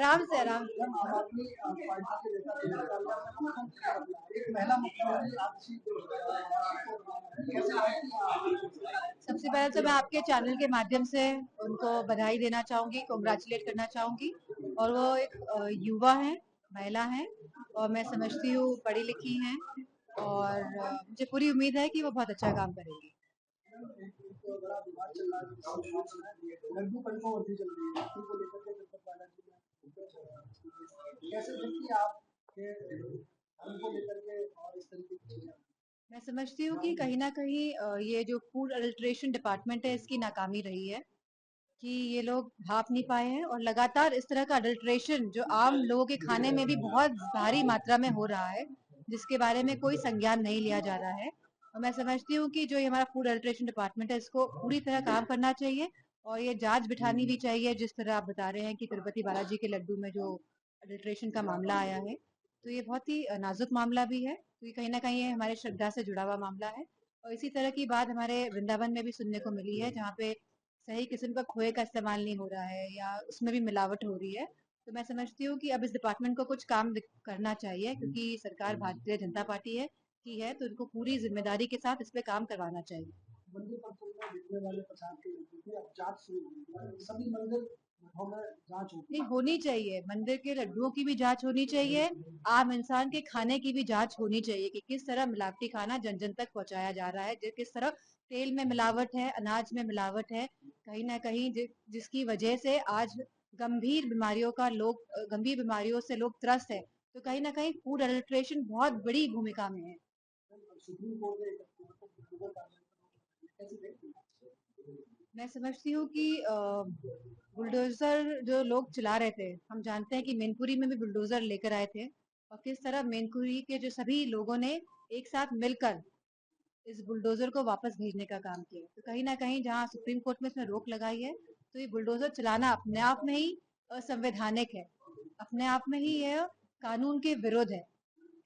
आराम से आराम से। मैम, आम आदमी पार्टी के नेता थे, एक महिला मुख्यमंत्री आपसी कैसे सबसे पहले तो मैं आपके चैनल के माध्यम से उनको बधाई देना चाहूंगी, कांग्रेचुलेट करना चाहूंगी। और वो एक युवा है, महिला है, और मैं समझती हूँ पढ़ी लिखी हैं, और मुझे पूरी उम्मीद है कि वो बहुत अच्छा काम करेंगी। बड़ा विवाद चल रहा है, लड्डू कंट्रोवर्सी चल रही है, उनको लेकर के कैसे देखती हैं आप उनको लेकर के और इस तरीके की चीजें? मैं समझती हूँ कि कहीं ना कहीं ये जो फूड अडल्ट्रेशन डिपार्टमेंट है, इसकी नाकामी रही है कि ये लोग भाप नहीं पाए हैं, और लगातार इस तरह का अडल्ट्रेशन जो आम लोगों के खाने में भी बहुत भारी मात्रा में हो रहा है, जिसके बारे में कोई संज्ञान नहीं लिया जा रहा है। और मैं समझती हूँ कि जो ये हमारा फूड अडल्ट्रेशन डिपार्टमेंट है, इसको पूरी तरह काम करना चाहिए, और ये जांच बिठानी भी चाहिए। जिस तरह आप बता रहे हैं कि तिरुपति बालाजी के लड्डू में जो अडल्ट्रेशन का मामला आया है, तो ये बहुत ही नाजुक मामला भी है, क्योंकि कहीं ना कहीं ये हमारे श्रद्धा से जुड़ा हुआ मामला है। और इसी तरह की बात हमारे वृंदावन में भी सुनने को मिली है, जहाँ पे सही किस्म का खोए का इस्तेमाल नहीं हो रहा है, या उसमें भी मिलावट हो रही है। तो मैं समझती हूँ कि अब इस डिपार्टमेंट को कुछ काम करना चाहिए, क्योंकि सरकार भारतीय जनता पार्टी है की है, तो उनको पूरी जिम्मेदारी के साथ इस पे काम करवाना चाहिए। मंदिर परिसर में बिकने वाले प्रसाद के लड्डू की अब जांच शुरू होगी, सभी मंदिर मठों में जांच होगी। नहीं, होनी चाहिए, मंदिर के लड्डुओं की भी जांच होनी चाहिए, आम इंसान के खाने की भी जांच होनी चाहिए कि किस तरह मिलावटी खाना जन जन तक पहुंचाया जा रहा है, किस तरह तेल में मिलावट है, अनाज में मिलावट है, कहीं ना कहीं जिसकी वजह से आज गंभीर बीमारियों से लोग त्रस्त है। तो कहीं ना कहीं फूड अडल्ट्रेशन बहुत बड़ी भूमिका में है। सुप्रीम कोर्ट ने कैसे देखती हैं? मैं समझती हूँ कि बुलडोजर जो लोग चला रहे थे, हम जानते हैं कि मैनपुरी में भी बुलडोजर लेकर आए थे, और किस तरह मैनपुरी के जो सभी लोगों ने एक साथ मिलकर इस बुलडोजर को वापस भेजने का काम किया। तो कहीं ना कहीं जहाँ सुप्रीम कोर्ट में इसमें रोक लगाई है, तो ये बुलडोजर चलाना अपने आप में ही असंवैधानिक है, अपने आप में ही यह कानून के विरुद्ध है।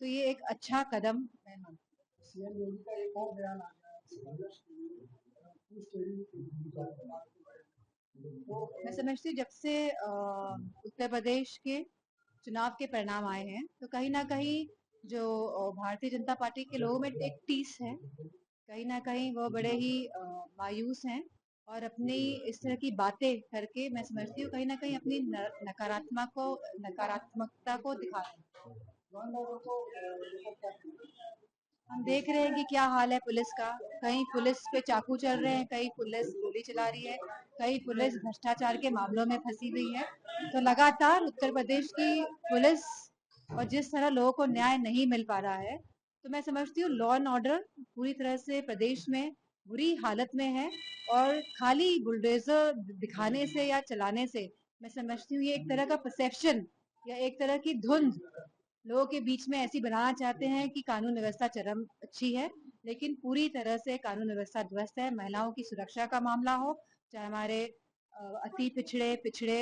तो ये एक अच्छा कदम मैं मानती सीएम योगी का एक और बयान आ गया हूँ। मैं समझती हूँ जब से उत्तर प्रदेश के चुनाव के परिणाम आए हैं, तो कहीं ना कहीं जो भारतीय जनता पार्टी के लोगों में एक टीस है, कहीं ना कहीं वो बड़े ही मायूस हैं, और अपनी इस तरह की बातें करके मैं समझती हूँ कहीं ना कहीं अपनी नकारात्मकता को दिखा रहे हैं। हम देख रहे हैं कि क्या हाल है पुलिस का, कहीं पुलिस पे चाकू चल रहे हैं, कहीं पुलिस गोली चला रही है, कहीं पुलिस भ्रष्टाचार के मामलों में फंसी हुई है। तो लगातार उत्तर प्रदेश की पुलिस और जिस तरह लोगों को न्याय नहीं मिल पा रहा है, तो मैं समझती हूँ लॉ एंड ऑर्डर पूरी तरह से प्रदेश में बुरी हालत में है। और खाली बुलडोजर दिखाने से या चलाने से मैं समझती हूँ ये एक तरह का परसेप्शन या एक तरह की धुंध लोगों के बीच में ऐसी बनाना चाहते हैं कि कानून व्यवस्था चरम अच्छी है, लेकिन पूरी तरह से कानून व्यवस्था ध्वस्त है। महिलाओं की सुरक्षा का मामला हो, चाहे हमारे अति पिछड़े पिछड़े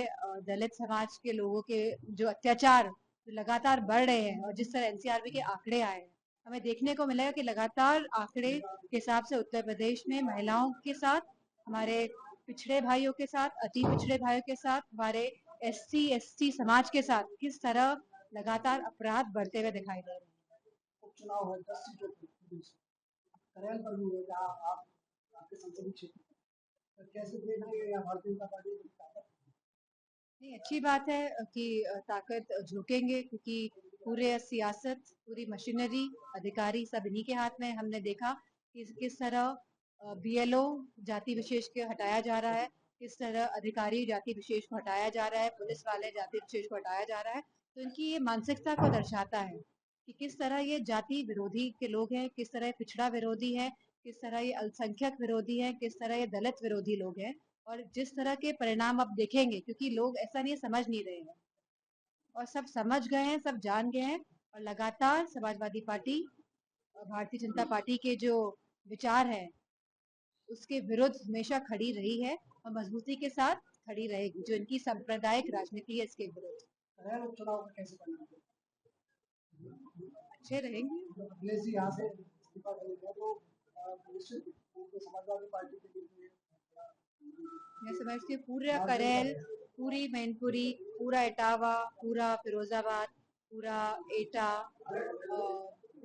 दलित समाज के लोगों के जो अत्याचार लगातार बढ़ रहे हैं, और जिस तरह एनसीआरबी के आंकड़े आए हैं, हमें देखने को मिलेगा कि लगातार आंकड़े के हिसाब से उत्तर प्रदेश में महिलाओं के साथ, हमारे पिछड़े भाइयों के साथ, अति पिछड़े भाइयों के साथ, हमारे एससी एसटी समाज के साथ किस तरह लगातार अपराध बढ़ते हुए दिखाई दे रहे हैं। उपचुनाव है 10 सीटों पर, करेल पर भी है जहाँ आप आपके संसदीय क्षेत्र तो कैसे देख रहे हैं या भारतीय जनता पार्टी की ताकत? नहीं, अच्छी बात है कि ताकत झोंकेंगे, क्योंकि पूरे सियासत, पूरी मशीनरी, अधिकारी सब इन्हीं के हाथ में। हमने देखा कि किस तरह बीएलओ जाति विशेष के हटाया जा रहा है, किस तरह अधिकारी जाति विशेष को हटाया जा रहा है, पुलिस वाले जाति विशेष को हटाया जा रहा है। तो इनकी ये मानसिकता को दर्शाता है कि किस तरह ये जाति विरोधी के लोग हैं, किस तरह ये पिछड़ा विरोधी है, किस तरह ये अल्पसंख्यक विरोधी है, किस तरह ये दलित विरोधी लोग हैं। और जिस तरह के परिणाम अब देखेंगे, क्योंकि लोग ऐसा नहीं समझ नहीं रहे हैं, और सब समझ गए हैं, सब जान गए हैं, और लगातार समाजवादी पार्टी और भारतीय जनता पार्टी के जो विचार है उसके विरुद्ध हमेशा खड़ी रही है, और मजबूती के साथ खड़ी रहेगी, जो इनकी सांप्रदायिक राजनीति है इसके विरुद्ध। करेल उपचुनाव का कैसे करना है? अच्छे रहेंगे। अखिलेश जी यहाँ से इस्तीफा देंगे तो निश्चित रूप से समाजवादी पार्टी के लिए मैं समझती हूँ पूरा करेल पूरी मैनपुरी, पूरा इटावा, पूरा फिरोजाबाद, पूरा एटा,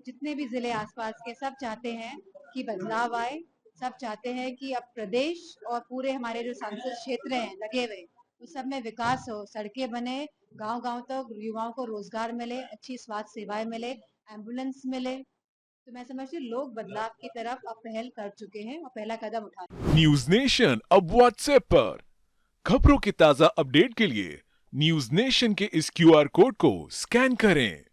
जितने भी जिले आसपास के सब चाहते हैं कि बदलाव आए। सब चाहते हैं कि अब प्रदेश और पूरे हमारे जो सांसद क्षेत्र हैं लगे हुए, उस सब में विकास हो, सड़कें बने, गांव-गांव तक युवाओं को रोजगार मिले, अच्छी स्वास्थ्य सेवाएं मिले, एम्बुलेंस मिले। तो मैं समझती हूँ लोग बदलाव की तरफ अब पहल कर चुके हैं और पहला कदम उठा। न्यूज नेशन अब व्हाट्सएप पर खबरों के ताजा अपडेट के लिए न्यूज नेशन के इस क्यूआर कोड को स्कैन करें